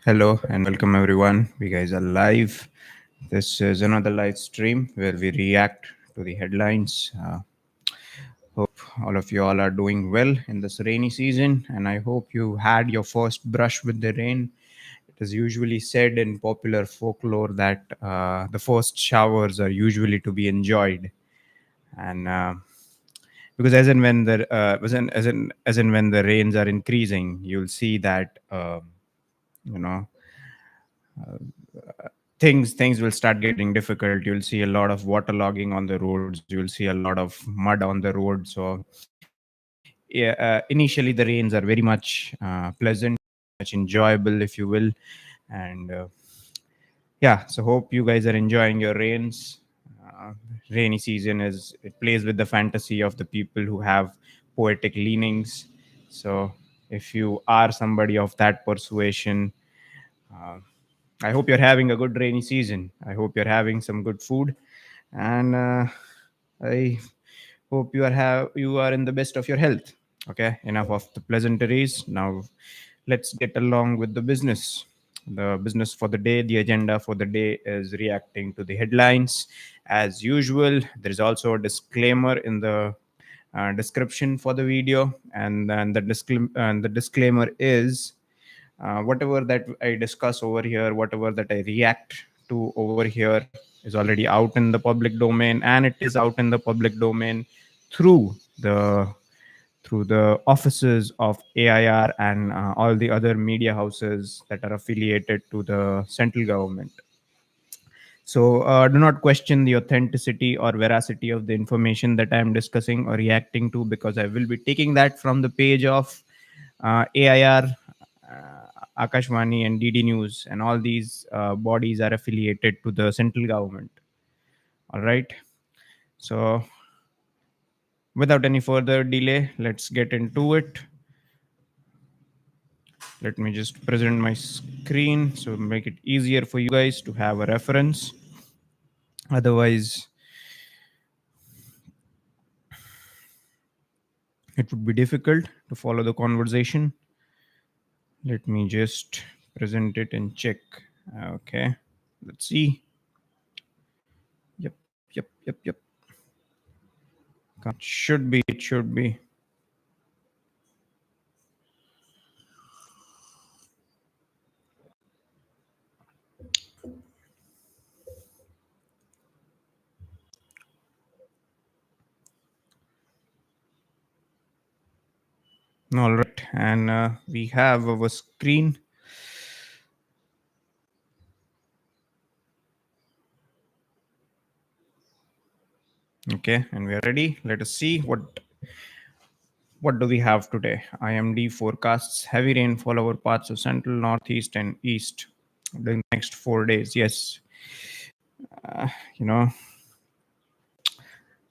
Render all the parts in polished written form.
Hello and welcome everyone. We guys are live. This is another live stream where we react to the headlines. Hope all of you all are doing well in this rainy season, and I hope you had your first brush with the rain. It is usually said in popular folklore that the first showers are usually to be enjoyed, and because as in when the rains are increasing, you'll see that you know things will start getting difficult. You'll see a lot of waterlogging on the roads, you'll see a lot of mud on the road. So yeah, initially the rains are very much pleasant, much enjoyable, if you will. And yeah, so hope you guys are enjoying your rains. uh, Rainy season is, it plays with the fantasy of the people who have poetic leanings. So if you are somebody of that persuasion, uh, I hope you're having a good rainy season. I hope you're having some good food, and I hope you are in the best of your health. Okay, enough of the pleasantries. Now, let's get along with the business. The business for the day, the agenda for the day is reacting to the headlines. As usual, there is also a disclaimer in the description for the video, and then the disclaimer is whatever that I discuss over here, whatever that I react to over here is already out in the public domain, and it is out in the public domain through the through the offices of AIR and all the other media houses that are affiliated to the central government. So do not question the authenticity or veracity of the information that I am discussing or reacting to, because I will be taking that from the page of AIR, Akashvani, and DD News, and all these bodies are affiliated to the central government. All right. So without any further delay, let's get into it. Let me just present my screen so make it easier for you guys to have a reference. Otherwise, it would be difficult to follow the conversation. Let me just present it and check. Okay, let's see. Yep. It should be. All right, and we have our screen. Okay, and we are ready. Let us see what do we have today. IMD forecasts heavy rainfall over parts of central, northeast, and east during the next 4 days. Yes, you know,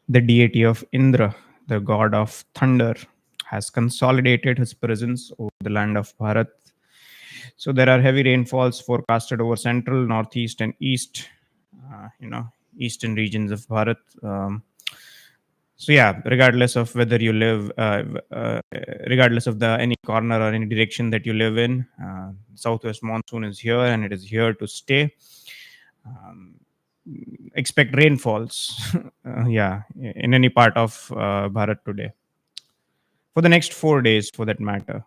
the deity of Indra, the god of thunder, has consolidated his presence over the land of Bharat. So there are heavy rainfalls forecasted over central, northeast, and east. Eastern regions of Bharat. So yeah, regardless of whether you live, regardless of the any corner or any direction that you live in, southwest monsoon is here and it is here to stay. Um, Expect rainfalls, yeah, in any part of Bharat today for the next 4 days, for that matter.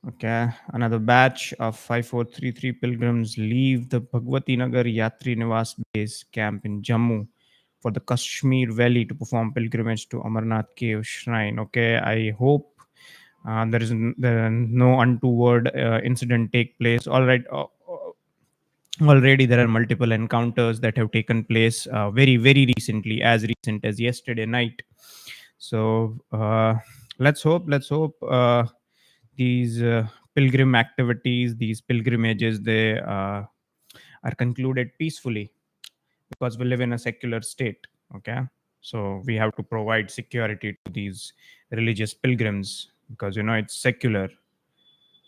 Okay, another batch of 5433 pilgrims leave the Bhagwati Nagar Yatri Niwas base camp in Jammu for the Kashmir Valley to perform pilgrimage to Amarnath Cave Shrine. Okay, I hope there no untoward incident take place. All right. Already there are multiple encounters that have taken place very recently, as recent as yesterday night. So let's hope these pilgrim activities, these pilgrimages, they are concluded peacefully, because we live in a secular state. Okay, so we have to provide security to these religious pilgrims, because it's secular.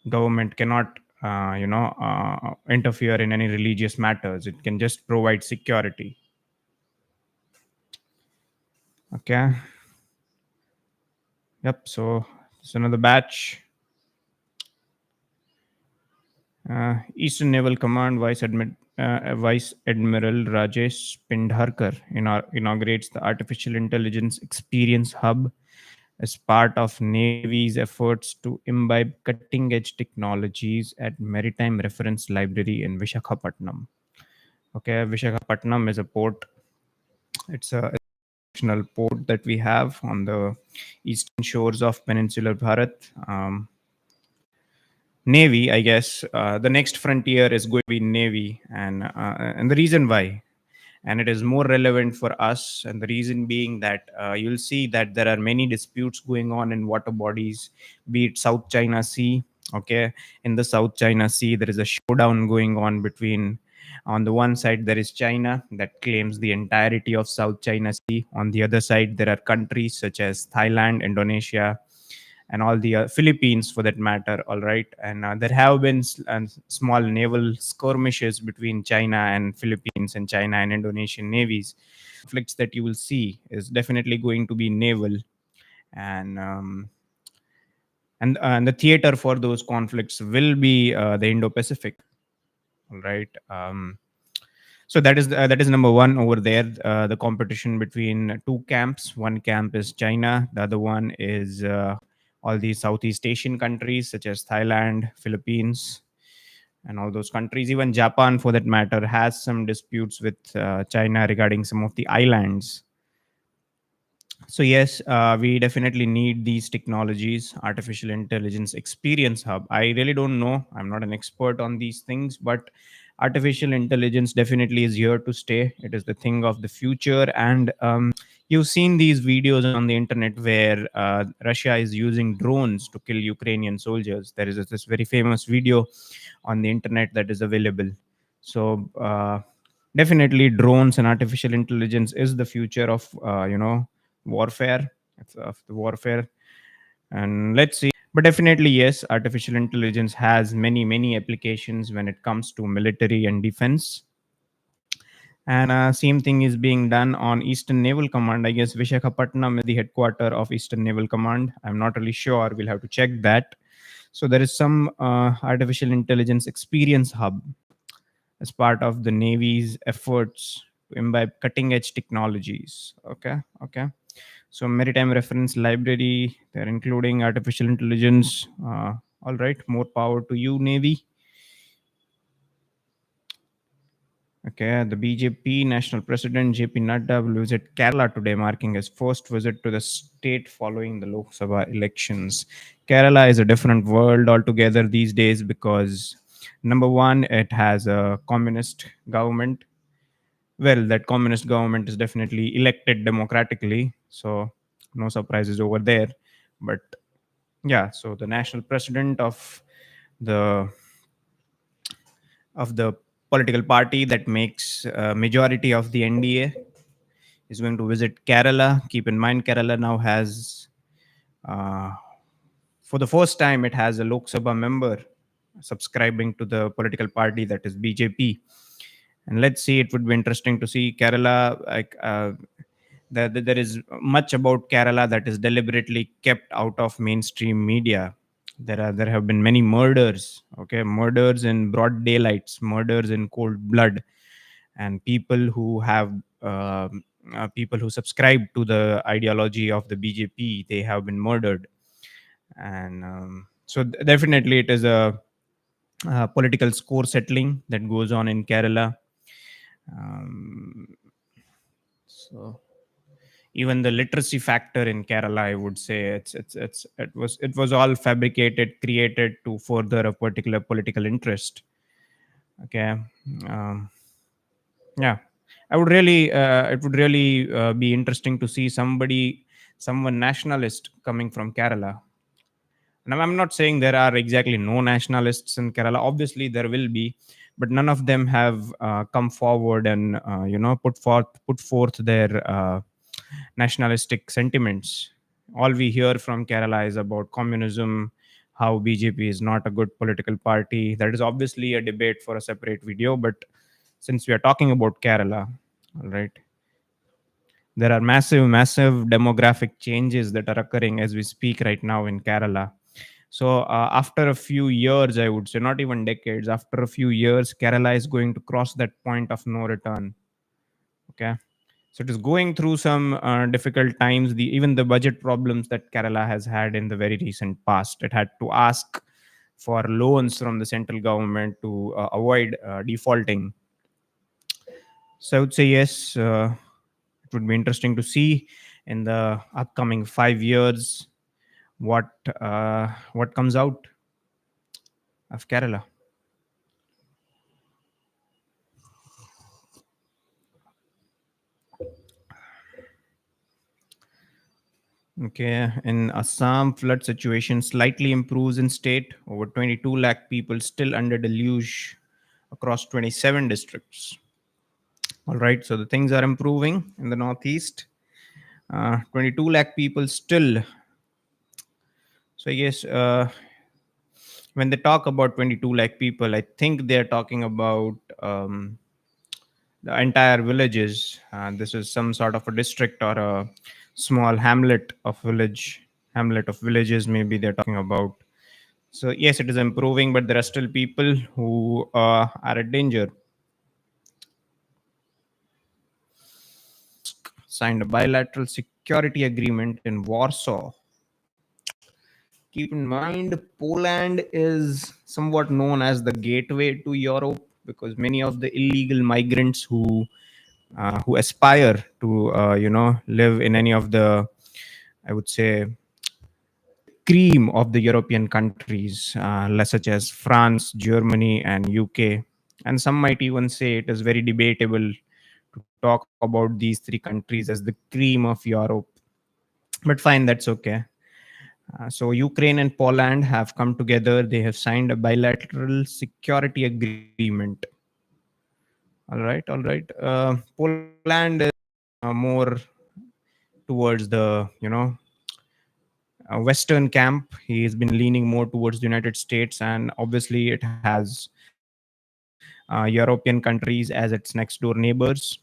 Government cannot interfere in any religious matters. It can just provide security. Okay. Yep. So it's another batch. Eastern Naval Command Vice Admiral Rajesh Pindharkar inaugurates the Artificial Intelligence Experience Hub as part of Navy's efforts to imbibe cutting edge technologies at Maritime Reference Library in Vishakhapatnam. Okay, Vishakhapatnam is a port. It's a national port that we have on the eastern shores of peninsular Bharat. Navy, I guess, the next frontier is going to be Navy, and the reason why, and it is more relevant for us, and the reason being that you'll see that there are many disputes going on in water bodies, be it South China Sea. Okay, in the South China Sea, there is a showdown going on between. On the one side, there is China that claims the entirety of South China Sea. On the other side, there are countries such as Thailand, Indonesia, and all the Philippines for that matter. All right, and there have been small naval skirmishes between China and Philippines and China and Indonesian navies. Conflicts that you will see is definitely going to be naval, and and the theater for those conflicts will be the Indo-Pacific. All right. So that is number one over there. The competition between two camps. One camp is China. The other one is all these Southeast Asian countries such as Thailand, Philippines, and all those countries. Even Japan, for that matter, has some disputes with China regarding some of the islands. So yes, we definitely need these technologies. Artificial intelligence experience hub, I really don't know, I'm not an expert on these things, but artificial intelligence definitely is here to stay. It is the thing of the future. And you've seen these videos on the internet where Russia is using drones to kill Ukrainian soldiers. There is this very famous video on the internet that is available. So definitely drones and artificial intelligence is the future of warfare. It's of the warfare. And let's see, but definitely yes, artificial intelligence has many applications when it comes to military and defense. And same thing is being done on Eastern Naval Command. I guess Vishakhapatnam is the headquarter of Eastern Naval Command. I'm not really sure, we'll have to check that. So there is some artificial intelligence experience hub as part of the Navy's efforts to imbibe cutting edge technologies. Okay. So Maritime Reference Library, they're including artificial intelligence. All right, more power to you, Navy. Okay, the BJP National President JP Nadda will visit Kerala today, marking his first visit to the state following the Lok Sabha elections. Kerala is a different world altogether these days because, number one, it has a communist government. Well, that communist government is definitely elected democratically, so no surprises over there. But yeah, so the national president the the political party that makes majority of the NDA is going to visit Kerala. Keep in mind, Kerala now has, uh, for the first time, it has a Lok Sabha member subscribing to the political party that is BJP. And let's see, it would be interesting to see Kerala. Like there is much about Kerala that is deliberately kept out of mainstream media. There have been many murders. Okay, murders in broad daylights, murders in cold blood, and people who subscribe to the ideology of the BJP, they have been murdered. And so definitely it is a political score settling that goes on in Kerala. Um, so even the literacy factor in Kerala, I would say it was all fabricated, created to further a particular political interest. Okay. um, yeah, it would really be interesting to see someone nationalist coming from Kerala. And I'm not saying there are exactly no nationalists in Kerala. Obviously, there will be, but none of them have come forward and put forth their nationalistic sentiments. All we hear from Kerala is about communism, how BJP is not a good political party. That is obviously a debate for a separate video. But since we are talking about Kerala, all right, there are massive demographic changes that are occurring as we speak right now in Kerala. So after a few years, I would say, not even decades, after a few years, Kerala is going to cross that point of no return. Okay, so it is going through some difficult times. Even the budget problems that Kerala has had in the very recent past, it had to ask for loans from the central government to avoid defaulting. So I would say yes. It would be interesting to see in the upcoming 5 years what what comes out of Kerala. Okay, in Assam, flood situation slightly improves in state. Over 22 lakh people still under deluge across 27 districts. All right, so the things are improving in the northeast. 22 lakh people still. So yes, when they talk about 22 lakh people, I think they're talking about the entire villages. This is some sort of a district or a small hamlet of villages. Maybe they're talking about. So yes, it is improving, but there are still people who are at danger. Signed a bilateral security agreement in Warsaw. Keep in mind, Poland is somewhat known as the gateway to Europe because many of the illegal migrants who aspire to live in any of the, I would say, cream of the European countries, such as France, Germany, and UK. And some might even say it is very debatable to talk about these three countries as the cream of Europe. But fine, that's okay. So Ukraine and Poland have come together. They have signed a bilateral security agreement. All right. Poland is more towards the Western camp. He has been leaning more towards the United States, and obviously it has European countries as its next door neighbors.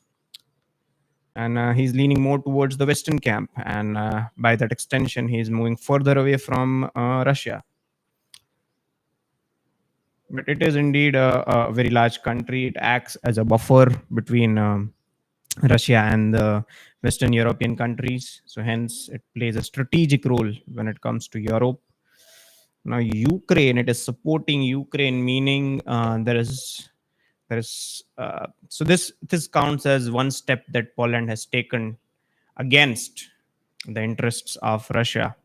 And he's leaning more towards the Western camp, and by that extension, he is moving further away from Russia. But it is indeed a very large country. It acts as a buffer between Russia and the Western European countries. So, hence, it plays a strategic role when it comes to Europe. Now, Ukraine, it is supporting Ukraine, meaning so this counts as one step that Poland has taken against the interests of Russia.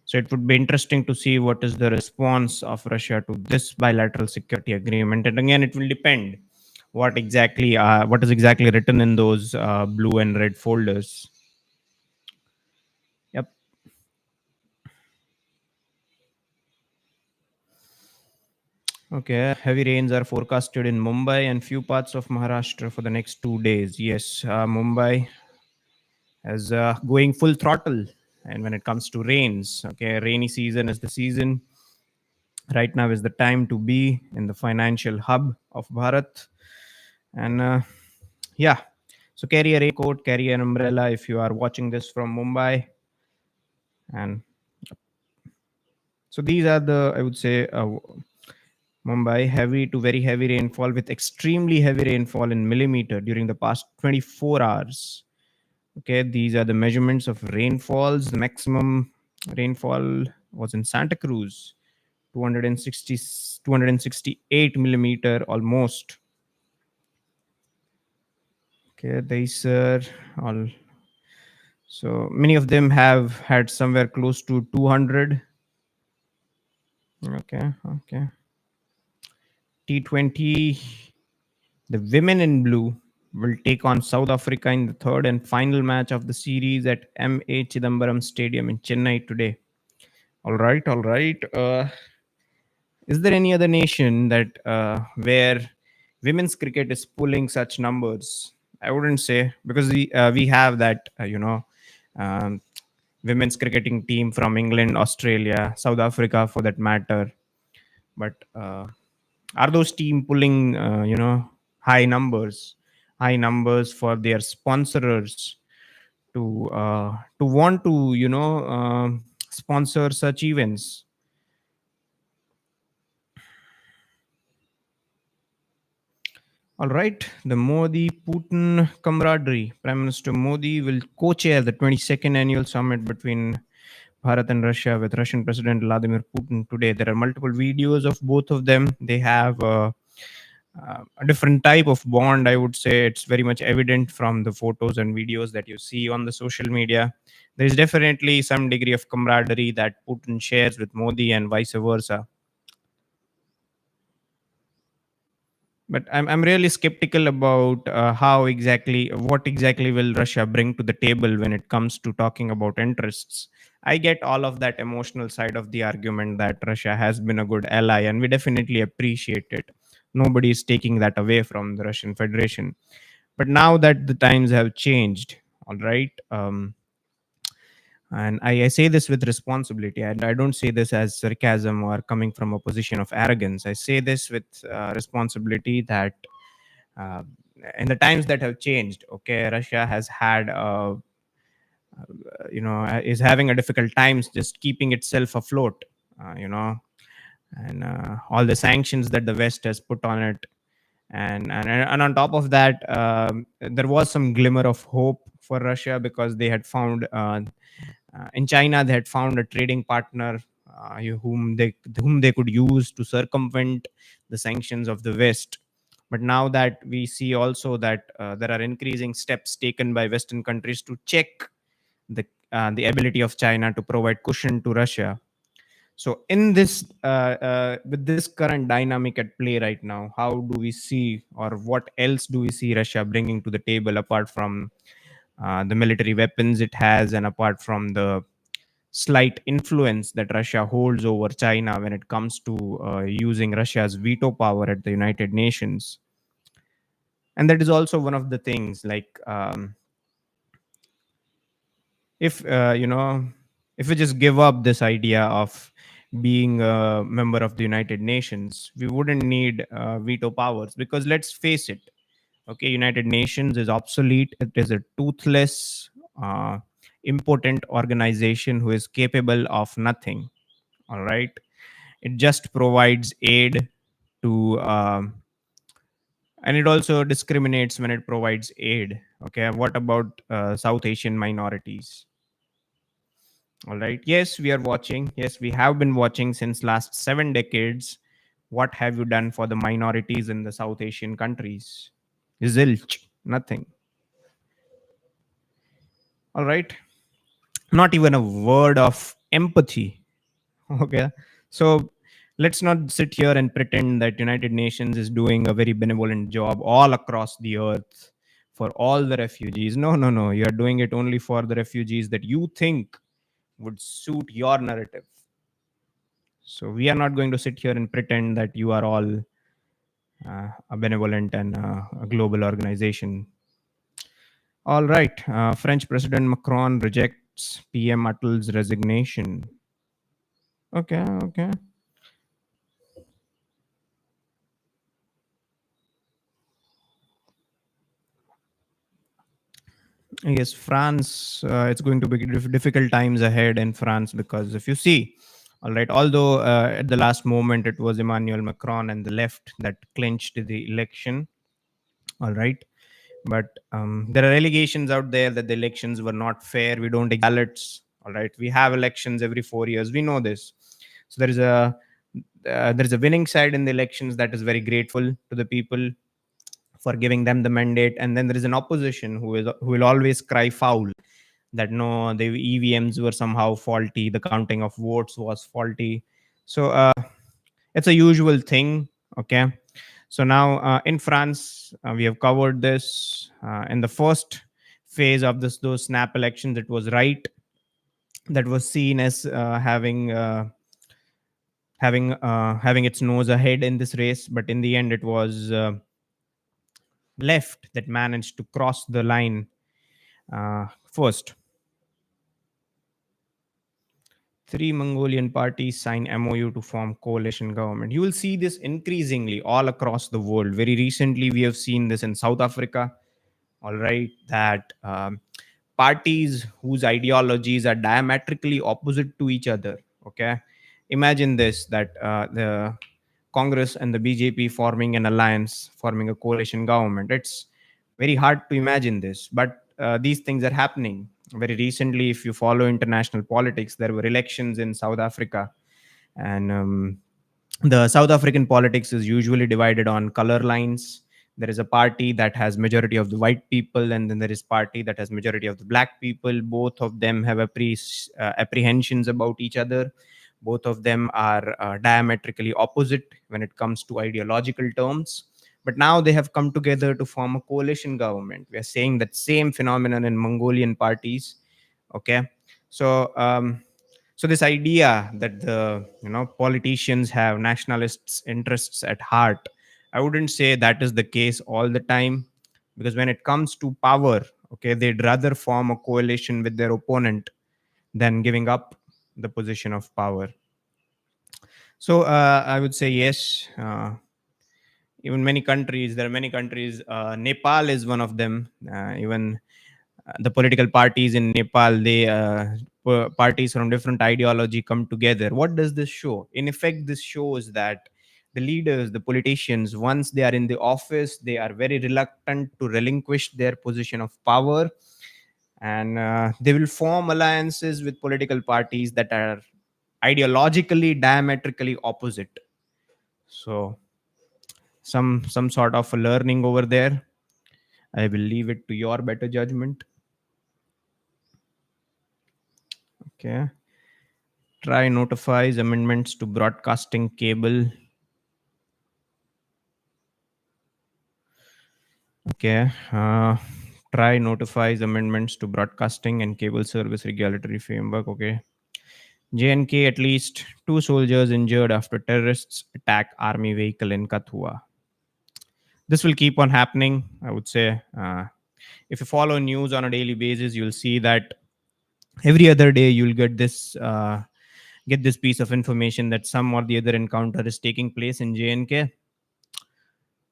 So it would be interesting to see what is the response of Russia to this bilateral security agreement. And again, it will depend what is exactly written in those blue and red folders. Yep. Okay. Heavy rains are forecasted in Mumbai and few parts of Maharashtra for the next 2 days. Yes, Mumbai is going full throttle. And when it comes to rains, okay, rainy season is the season. Right now is the time to be in the financial hub of Bharat. And yeah, so carry a raincoat, carry an umbrella if you are watching this from Mumbai. And so these are the, I would say, Mumbai, heavy to very heavy rainfall with extremely heavy rainfall in millimeter during the past 24 hours. Okay, these are the measurements of rainfalls. The maximum rainfall was in Santa Cruz, 268 millimeter almost. Okay, these are all. So many of them have had somewhere close to 200. Okay. T20, the women in blue will take on South Africa in the third and final match of the series at M.A. Chidambaram Stadium in Chennai today. All right. Is there any other nation that where women's cricket is pulling such numbers? I wouldn't say, because we have that um, women's cricketing team from England, Australia, South Africa, for that matter. But are those team pulling high numbers for their sponsors to want to sponsor such events? All right, the Modi Putin camaraderie. Prime Minister Modi will co chair the 22nd annual summit between Bharat and Russia with Russian President Vladimir Putin today. There are multiple videos of both of them. They have a different type of bond, I would say. It's very much evident from the photos and videos that you see on the social media. There is definitely some degree of camaraderie that Putin shares with Modi and vice versa. But I'm really skeptical about what exactly will Russia bring to the table when it comes to talking about interests. I get all of that emotional side of the argument that Russia has been a good ally, and we definitely appreciate it. Nobody is taking that away from the Russian Federation. But now that the times have changed, all right, and I say this with responsibility, and I don't say this as sarcasm or coming from a position of arrogance. I say this with responsibility that uh, in the times that have changed, okay, Russia has had is having a difficult times just keeping itself afloat, and all the sanctions that the West has put on it, and on top of that, there was some glimmer of hope for Russia because they had found in China they had found a trading partner, whom they could use to circumvent the sanctions of the West. But now that we see also that there are increasing steps taken by Western countries to check the ability of China to provide cushion to Russia. So, in this with this current dynamic at play right now, how do we see, or what else do we see Russia bringing to the table apart from the military weapons it has, and apart from the slight influence that Russia holds over China when it comes to using Russia's veto power at the United Nations? And that is also one of the things, like, if if we just give up this idea of being a member of the United Nations, we wouldn't need veto powers, because let's face it, okay, United Nations is obsolete. It is a toothless, uh, impotent organization who is capable of nothing. All right, it just provides aid to and it also discriminates when it provides aid. Okay, what about South Asian minorities? All right, yes, we are watching, yes, we have been watching since last 7 decades. What have you done for the minorities in the South Asian countries? Zilch, nothing. All right, not even a word of empathy. Okay, so let's not sit here and pretend that United Nations is doing a very benevolent job all across the earth for all the refugees. No, no, no, you are doing it only for the refugees that you think would suit your narrative. So we are not going to sit here and pretend that you are all a benevolent and a global organization. All right, French President Macron rejects PM Atal's resignation. Okay, okay. Yes, France. It's going to be difficult times ahead in France, because if you see, all right, although at the last moment it was Emmanuel Macron and the left that clinched the election, all right, but there are allegations out there that the elections were not fair. We don't ballots. All right, we have elections every 4 years. We know this. So there is a winning side in the elections that is very grateful to the people for giving them the mandate, and then there is an opposition who will always cry foul that no, the EVMs were somehow faulty, the counting of votes was faulty. So it's a usual thing. Okay, so now in France, we have covered this in the first phase of those snap elections. It was right that was seen as having its nose ahead in this race, but in the end, it was left that managed to cross the line first. Three Mongolian parties sign MOU to form coalition government. You will see this increasingly all across the world. Very recently, we have seen this in South Africa. All right, that parties whose ideologies are diametrically opposite to each other. Okay, imagine this: that the Congress and the BJP forming an alliance, forming a coalition government. It's very hard to imagine this, but these things are happening. Very recently, if you follow international politics, there were elections in South Africa, and the South African politics is usually divided on color lines. There is a party that has majority of the white people, and then there is party that has majority of the black people. Both of them have apprehensions about each other. Both of them are diametrically opposite when it comes to ideological terms. But now they have come together to form a coalition government. We are saying that same phenomenon in Mongolian parties. Okay, so so this idea that the politicians have nationalists interests at heart, I wouldn't say that is the case all the time, because when it comes to power, okay, they'd rather form a coalition with their opponent than giving up the position of power. So I would say yes. Even many countries, there are many countries. Nepal is one of them. Even the political parties in Nepal, they parties from different ideology come together. What does this show? In effect, this shows that the leaders, the politicians, once they are in the office, they are very reluctant to relinquish their position of power, and they will form alliances with political parties that are ideologically diametrically opposite. So some sort of a learning over there. I will leave it to your better judgment. Okay. Try notifies amendments to broadcasting cable. Okay. Try notifies amendments to broadcasting and cable service regulatory framework. Okay. JNK, at least 2 soldiers injured after terrorists attack army vehicle in Kathua. This will keep on happening, I would say. If you follow news on a daily basis, you'll see that every other day you'll get this piece of information that some or the other encounter is taking place in JNK.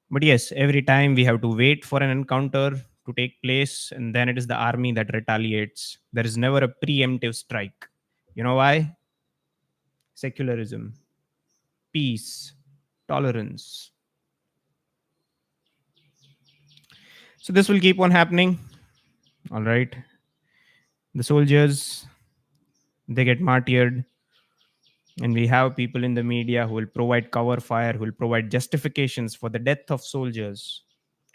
But yes, every time we have to wait for an encounter to take place, and then it is the army that retaliates. There is never a preemptive strike. You know why? Secularism, peace, tolerance. So this will keep on happening. All right. The soldiers, they get martyred, and we have people in the media who will provide cover fire, who will provide justifications for the death of soldiers.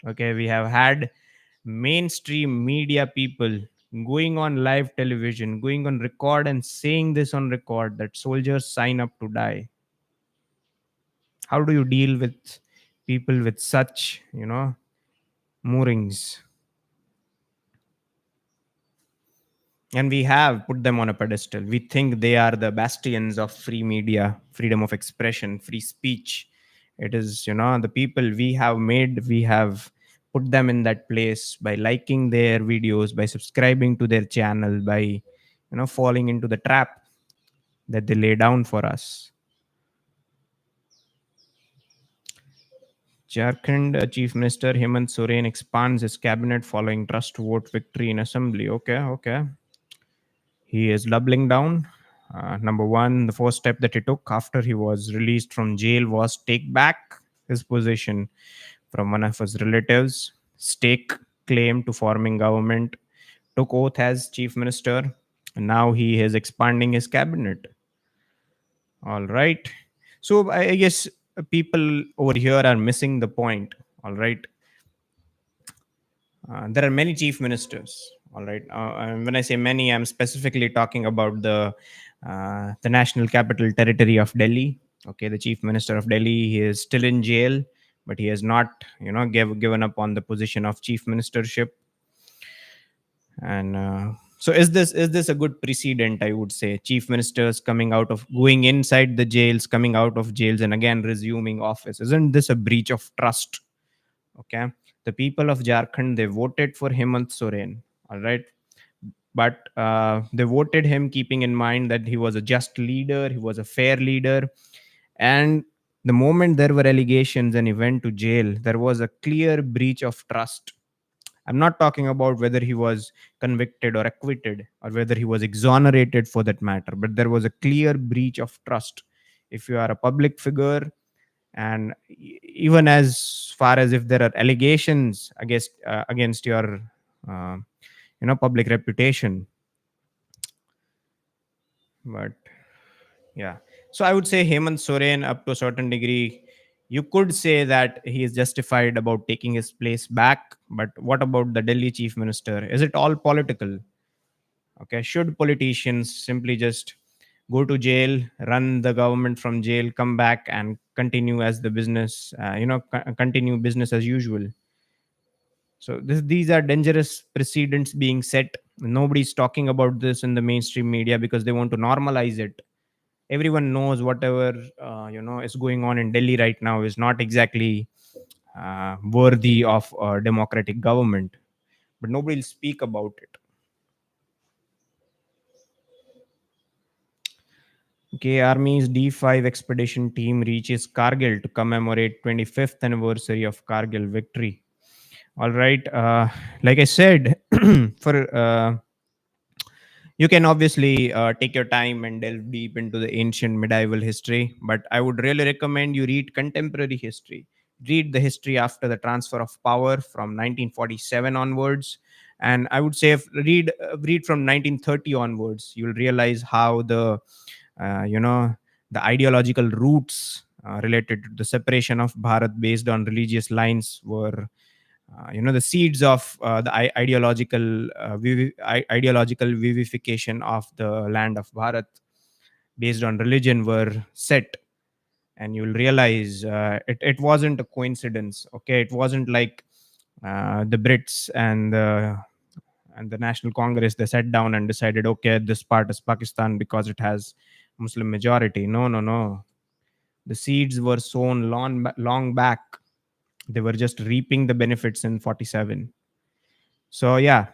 Okay, we have had mainstream media people going on live television, going on record and saying this on record, that soldiers sign up to die. How do you deal with people with such moorings? And we have put them on a pedestal. We think they are the bastions of free media, freedom of expression, free speech. It is the people we have put them in that place by liking their videos, by subscribing to their channel, by falling into the trap that they lay down for us. Jharkhand Chief Minister Hemant Soren expands his cabinet following trust vote victory in assembly. Okay. He is doubling down. Number one, the first step that he took after he was released from jail was take back his position from one of his relatives, stake claim to forming government, took oath as chief minister, and now he is expanding his cabinet. All right. So I guess people over here are missing the point. All right. There are many chief ministers. All right. And when I say many, I'm specifically talking about the National Capital Territory of Delhi. Okay, the chief minister of Delhi, he is still in jail, but he has not, given up on the position of chief ministership. And so, is this a good precedent? I would say chief ministers coming out of going inside the jails, coming out of jails, and again resuming office. Isn't this a breach of trust? Okay, the people of Jharkhand, they voted for Hemant Soren. All right, but they voted him keeping in mind that he was a just leader, he was a fair leader, and the moment there were allegations and he went to jail, there was a clear breach of trust. I'm not talking about whether he was convicted or acquitted or whether he was exonerated for that matter, but there was a clear breach of trust. If you are a public figure And even as far as if there are allegations against your uh, public reputation. But yeah, so I would say Hemant Soren, up to a certain degree, you could say that he is justified about taking his place back. But what about the Delhi chief minister? Is it all political? Okay, should politicians simply just go to jail, run the government from jail, come back and continue as the business, continue business as usual? So these are dangerous precedents being set. Nobody's talking about this in the mainstream media because they want to normalize it. Everyone knows whatever is going on in Delhi right now is not exactly worthy of a democratic government, but nobody will speak about it. Okay, Army's D5 expedition team reaches Kargil to commemorate 25th anniversary of Kargil victory. All right, like I said, for you can obviously take your time and delve deep into the ancient medieval history, but I would really recommend you read contemporary history. Read the history after the transfer of power from 1947 onwards, and I would say read from 1930 onwards. You'll realize how uh, you know the ideological roots related to the separation of Bharat based on religious lines were the seeds of the ideological vivification of the land of Bharat based on religion were set. And you'll realize it wasn't a coincidence. Okay, it wasn't like the Brits and the National Congress, they sat down and decided, okay, this part is Pakistan because it has Muslim majority. No, no, no. The seeds were sown long back. They were just reaping the benefits in 47. So yeah,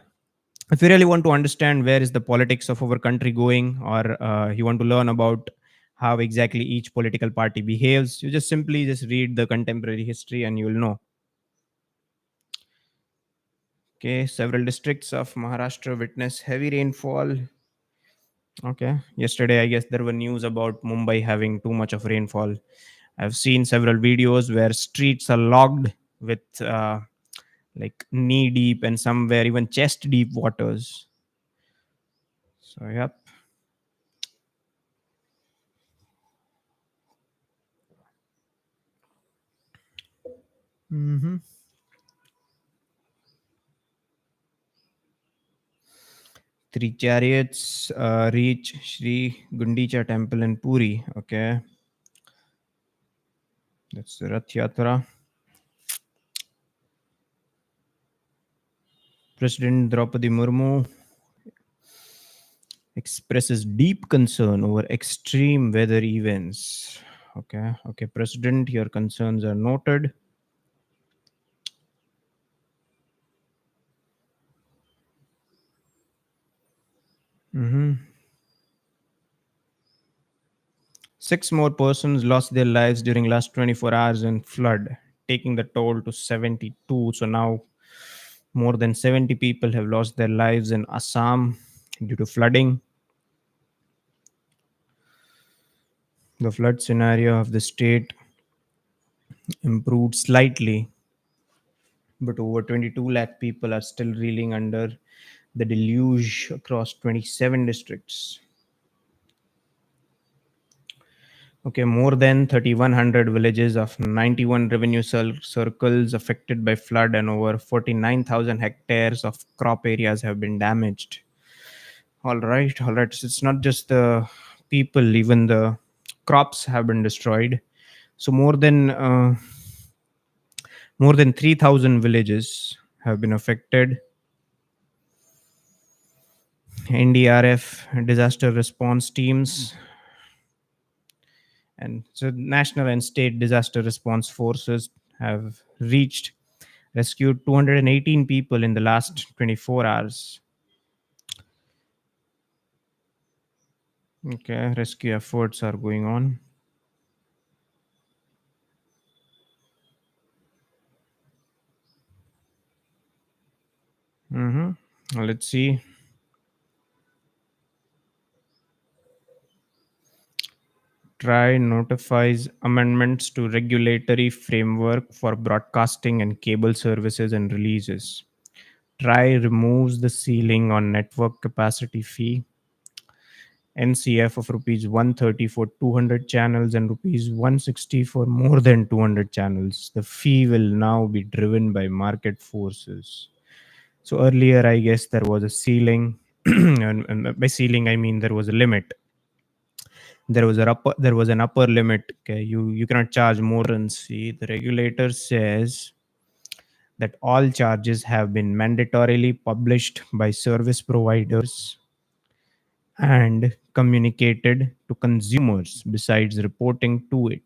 if you really want to understand where is the politics of our country going, or you want to learn about how exactly each political party behaves, you just simply just read the contemporary history and you will know. Okay, several districts of Maharashtra witness heavy rainfall. Okay, yesterday I guess there were news about Mumbai having too much of rainfall. I've seen several videos where streets are logged with like knee deep and somewhere even chest deep waters. So yep. Hmm. Three chariots reach Sri Gundicha temple in Puri. Okay, that's the Rath Yatra. President Draupadi Murmu expresses deep concern over extreme weather events. Okay, okay, President, your concerns are noted. Hmm. Six more persons lost their lives during last 24 hours in flood, taking the toll to 72. So now more than 70 people have lost their lives in Assam due to flooding. The flood scenario of the state improved slightly, but over 22 lakh people are still reeling under the deluge across 27 districts. Okay, more than 3,100 villages of 91 revenue circles affected by flood, and over 49,000 hectares of crop areas have been damaged. All right, all right. So it's not just the people, even the crops have been destroyed. So more than 3,000 villages have been affected. NDRF, disaster response teams, and so national and state disaster response forces have rescued 218 people in the last 24 hours. Okay, rescue efforts are going on. Hmm. Let's see. TRAI notifies amendments to regulatory framework for broadcasting and cable services and releases. TRAI removes the ceiling on network capacity fee, NCF of rupees 130 for 200 channels and rupees 160 for more than 200 channels. The fee will now be driven by market forces. So earlier, I guess there was a ceiling, and by ceiling I mean there was a limit. There was an upper limit. Okay, you cannot charge more than C. The regulator says that all charges have been mandatorily published by service providers and communicated to consumers besides reporting to it.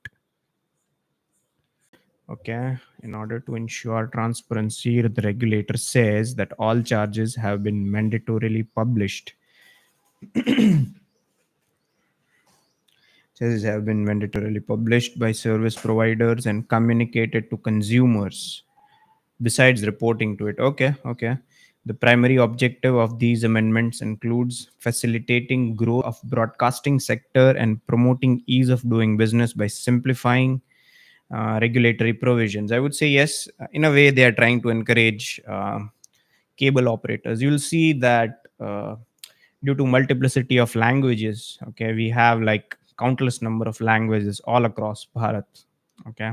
Okay, in order to ensure transparency, the regulator says that all charges have been mandatorily published. Charges have been mandatorily published by service providers and communicated to consumers besides reporting to it. Okay. The primary objective of these amendments includes facilitating growth of broadcasting sector and promoting ease of doing business by simplifying regulatory provisions. I would say yes, in a way they are trying to encourage cable operators. You'll see that due to multiplicity of languages, okay, we have like countless number of languages all across Bharat. Okay,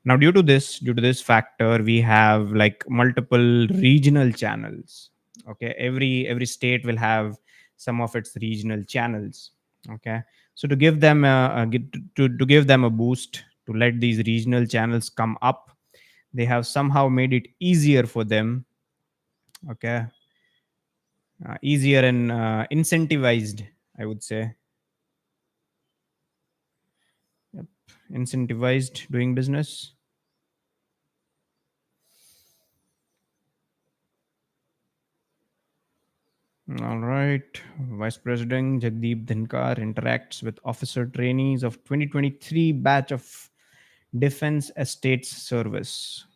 now due to this factor, we have like multiple regional channels. Okay, every state will have some of its regional channels. Okay, so to give them to give them a boost, to let these regional channels come up, they have somehow made it easier for them. Okay, easier and incentivized, I would say. Yep. Incentivized doing business. All right. Vice President Jagdeep Dhinkar interacts with officer trainees of 2023 batch of Defense Estates Service.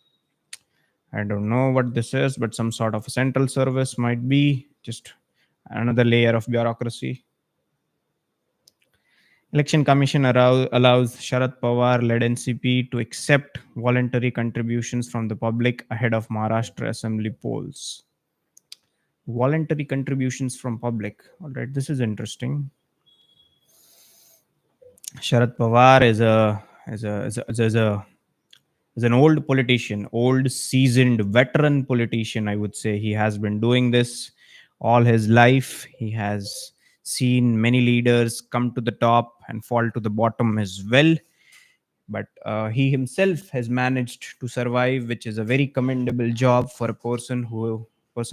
I don't know what this is, but some sort of a central service might be just another layer of bureaucracy. Election Commission allows Sharad Pawar-led NCP to accept voluntary contributions from the public ahead of Maharashtra Assembly polls. Voluntary contributions from public. All right, this is interesting. Sharad Pawar is an old politician, old seasoned veteran politician. I would say he has been doing this all his life. He has seen many leaders come to the top and fall to the bottom as well. But he himself has managed to survive, which is a very commendable job for a person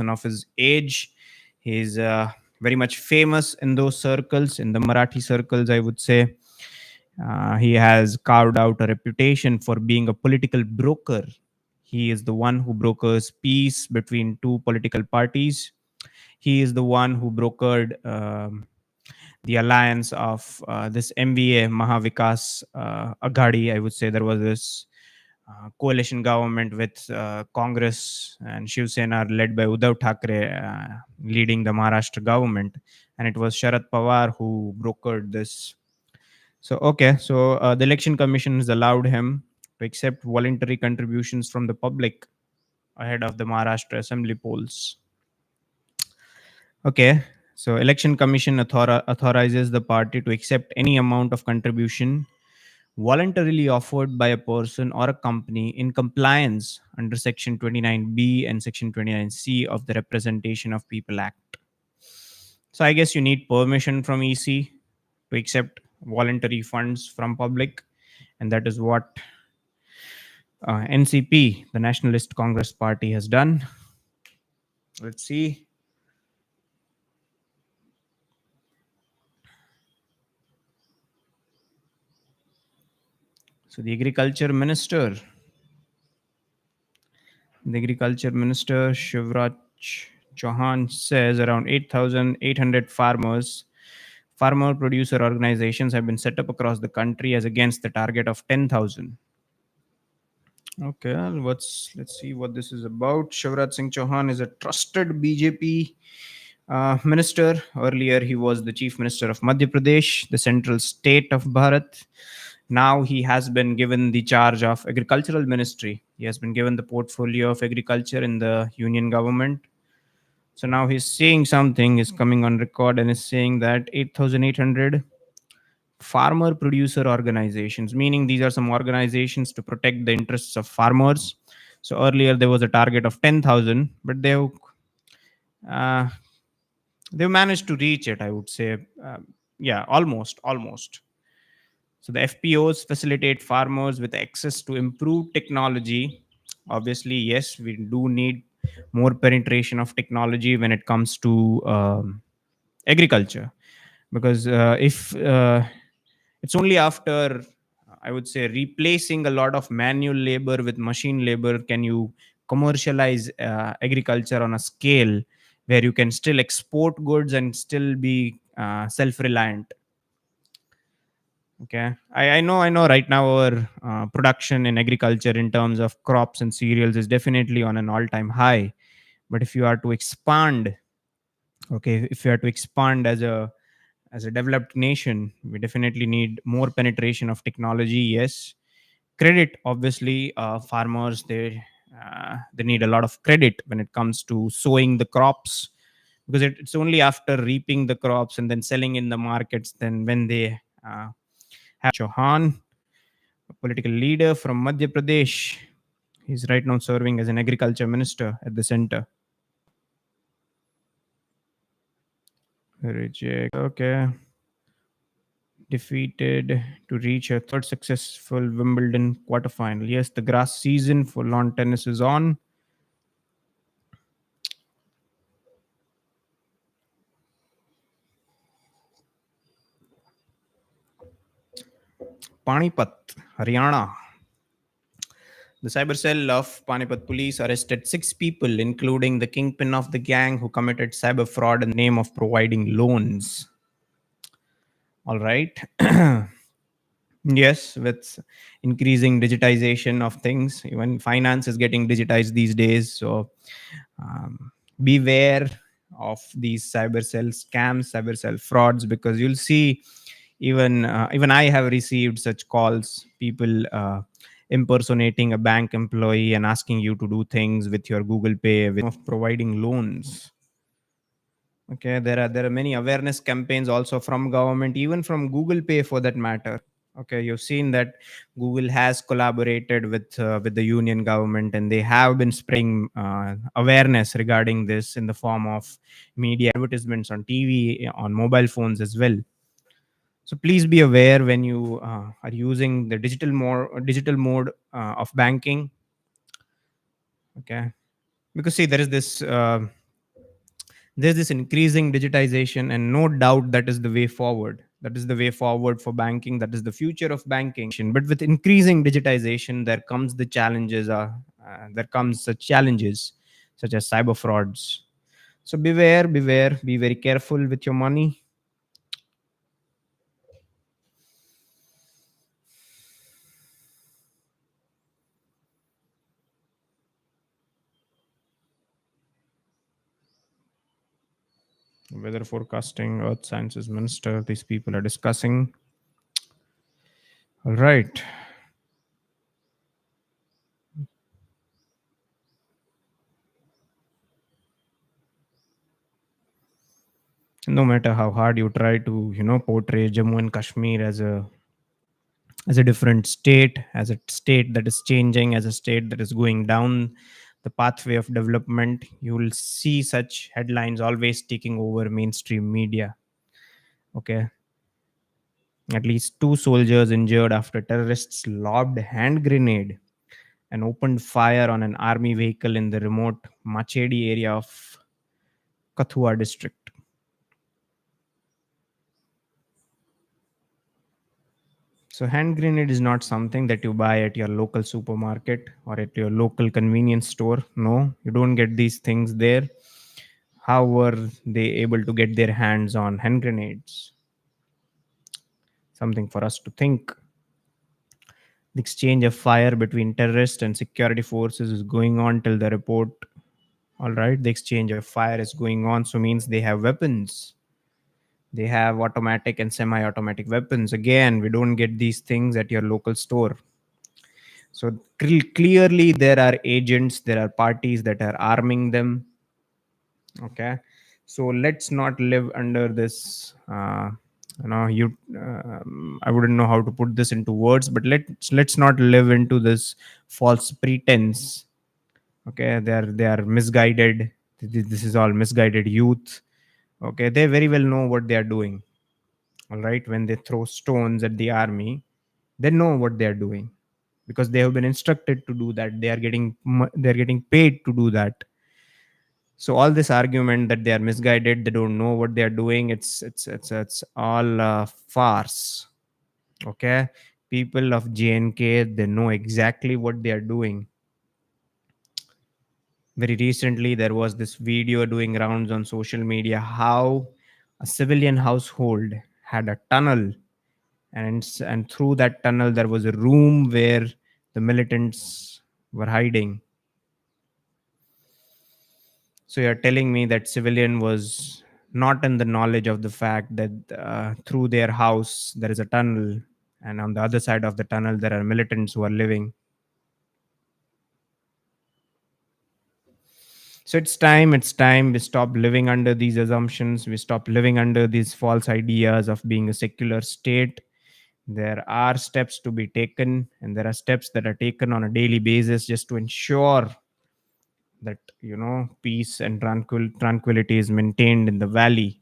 of his age. He's very much famous in those circles, in the Marathi circles, I would say. He has carved out a reputation for being a political broker. He is the one who brokers peace between two political parties. He is the one who brokered the alliance of this MVA Mahavikas Aghadi. I would say there was this coalition government with Congress and Shiv Sena led by Uddhav Thackeray leading the Maharashtra government. And it was Sharad Pawar who brokered this. So the election commission has allowed him to accept voluntary contributions from the public ahead of the Maharashtra assembly polls. Okay, so election commission authorizes the party to accept any amount of contribution voluntarily offered by a person or a company in compliance under section 29B and section 29C of the Representation of People Act. So I guess you need permission from EC to accept voluntary funds from public, and that is what NCP, the Nationalist Congress Party, has done. Let's see. So the agriculture minister Shivraj Chauhan says around 8,800 farmer producer organizations have been set up across the country as against the target of 10,000. Okay, let's see what this is about. Shivraj Singh Chauhan is a trusted BJP minister. Earlier, he was the chief minister of Madhya Pradesh, the central state of Bharat. Now he has been given the charge of agricultural ministry. He has been given the portfolio of agriculture in the union government. So now he's saying something, is coming on record and is saying that 8,800 farmer producer organizations, meaning these are some organizations to protect the interests of farmers. So earlier there was a target of 10,000, but uh, they've managed to reach it, I would say. Yeah, almost. So the FPOs facilitate farmers with access to improved technology. Obviously, yes, we do need more penetration of technology when it comes to agriculture, because if it's only after, I would say, replacing a lot of manual labor with machine labor can you commercialize agriculture on a scale where you can still export goods and still be self-reliant. Okay, I know right now our production in agriculture in terms of crops and cereals is definitely on an all-time high. But if you are to expand, okay, if you are to expand as a developed nation, we definitely need more penetration of technology. Yes, credit, obviously, farmers, they need a lot of credit when it comes to sowing the crops, because it's only after reaping the crops and then selling in the markets, then when they have Chauhan, a political leader from Madhya Pradesh. He's right now serving as an agriculture minister at the center. Reject. Okay. Defeated to reach a third successful Wimbledon quarterfinal. Yes, the grass season for lawn tennis is on. Panipat, Haryana. The cyber cell of Panipat police arrested 6 people, including the kingpin of the gang who committed cyber fraud in the name of providing loans. All right. Yes, with increasing digitization of things, even finance is getting digitized these days. So beware of these cyber cell scams, cyber cell frauds, because you'll see even I have received such calls, people impersonating a bank employee and asking you to do things with your Google Pay, with of providing loans. Okay, there are many awareness campaigns also from government, even from Google Pay for that matter. Okay, you've seen that Google has collaborated with the union government, and they have been spreading awareness regarding this in the form of media advertisements on TV, on mobile phones as well. So please be aware when you are using the digital mode of banking. Okay, because see, there's this increasing digitization, and no doubt that is the way forward. That is the way forward for banking. That is the future of banking. But with increasing digitization, there comes the challenges. There comes such challenges such as cyber frauds. So beware. Be very careful with your money. Weather forecasting, Earth Sciences Minister. These people are discussing. All right. No matter how hard you try to, portray Jammu and Kashmir as a different state, as a state that is changing, as a state that is going down the pathway of development, you will see such headlines always taking over mainstream media. Okay. At least 2 soldiers injured after terrorists lobbed hand grenade and opened fire on an army vehicle in the remote Machedi area of Kathua district. So hand grenade is not something that you buy at your local supermarket or at your local convenience store. No, you don't get these things there. How were they able to get their hands on hand grenades? Something for us to think. The exchange of fire between terrorists and security forces is going on till the report All right, the exchange of fire is going on, so means they have weapons. They have automatic and semi-automatic weapons. Again, we don't get these things at your local store. So clearly, there are agents, there are parties that are arming them. Okay, so let's not live under this. I wouldn't know how to put this into words, but let's not live into this false pretense. Okay, they are misguided. This is all misguided youth. Okay, they very well know what they are doing. All right, when they throw stones at the army, they know what they are doing because they have been instructed to do that. They're getting paid to do that. So all this argument that they are misguided, they don't know what they are doing, it's all farce. Okay, people of JNK, they know exactly what they are doing. Very recently there was this video doing rounds on social media how a civilian household had a tunnel, and through that tunnel there was a room where the militants were hiding. So you're telling me that civilian was not in the knowledge of the fact that through their house there is a tunnel, and on the other side of the tunnel there are militants who are living. So it's time we stop living under these assumptions. We stop living under these false ideas of being a secular state. There are steps to be taken, and there are steps that are taken on a daily basis just to ensure that peace and tranquility is maintained in the valley.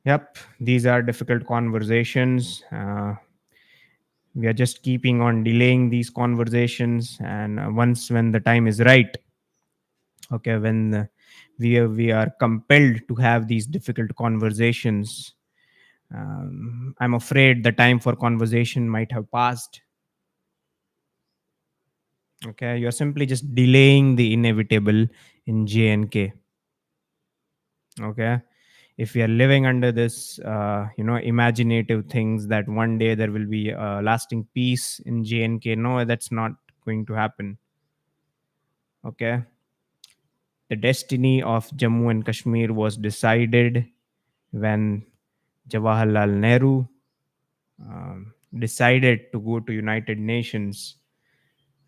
Yep, these are difficult conversations. We are just keeping on delaying these conversations, and once when the time is right, okay, when we are compelled to have these difficult conversations, I'm afraid the time for conversation might have passed. Okay, you're simply just delaying the inevitable in JNK. Okay, if we are living under this imaginative things that one day there will be lasting peace in JNK, no, that's not going to happen. Okay, the destiny of Jammu and Kashmir was decided when Jawaharlal Nehru decided to go to United Nations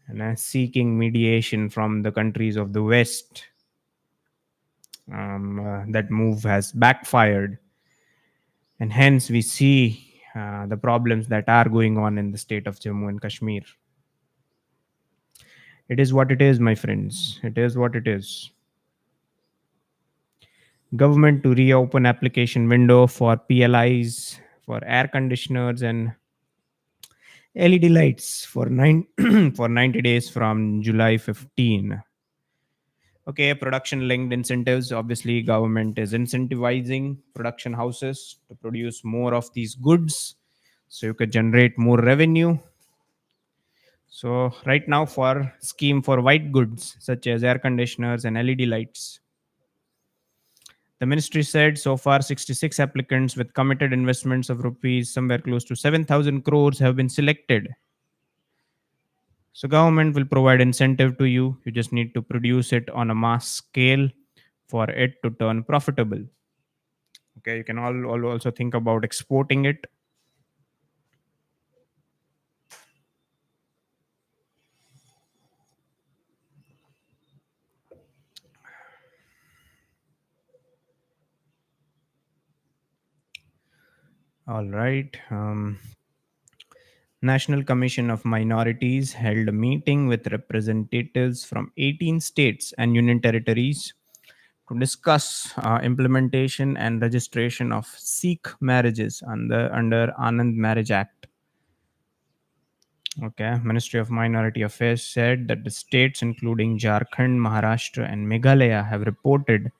and seeking mediation from the countries of the West. That move has backfired, and hence we see the problems that are going on in the state of Jammu and Kashmir. It is what it is, my friends. It is what it is. Government to reopen application window for PLIs, for air conditioners and LED lights for for 90 days from July 15. Okay, production linked incentives. Obviously, government is incentivizing production houses to produce more of these goods so you could generate more revenue. So right now for scheme for white goods such as air conditioners and LED lights, the ministry said so far 66 applicants with committed investments of rupees somewhere close to 7,000 crores have been selected. So government will provide incentive to you. You just need to produce it on a mass scale for it to turn profitable. Okay, you can also think about exporting it. All right. National Commission of Minorities held a meeting with representatives from 18 states and union territories to discuss implementation and registration of Sikh marriages under Anand Marriage Act. Okay, Ministry of Minority Affairs said that the states including Jharkhand, Maharashtra, and Meghalaya have reported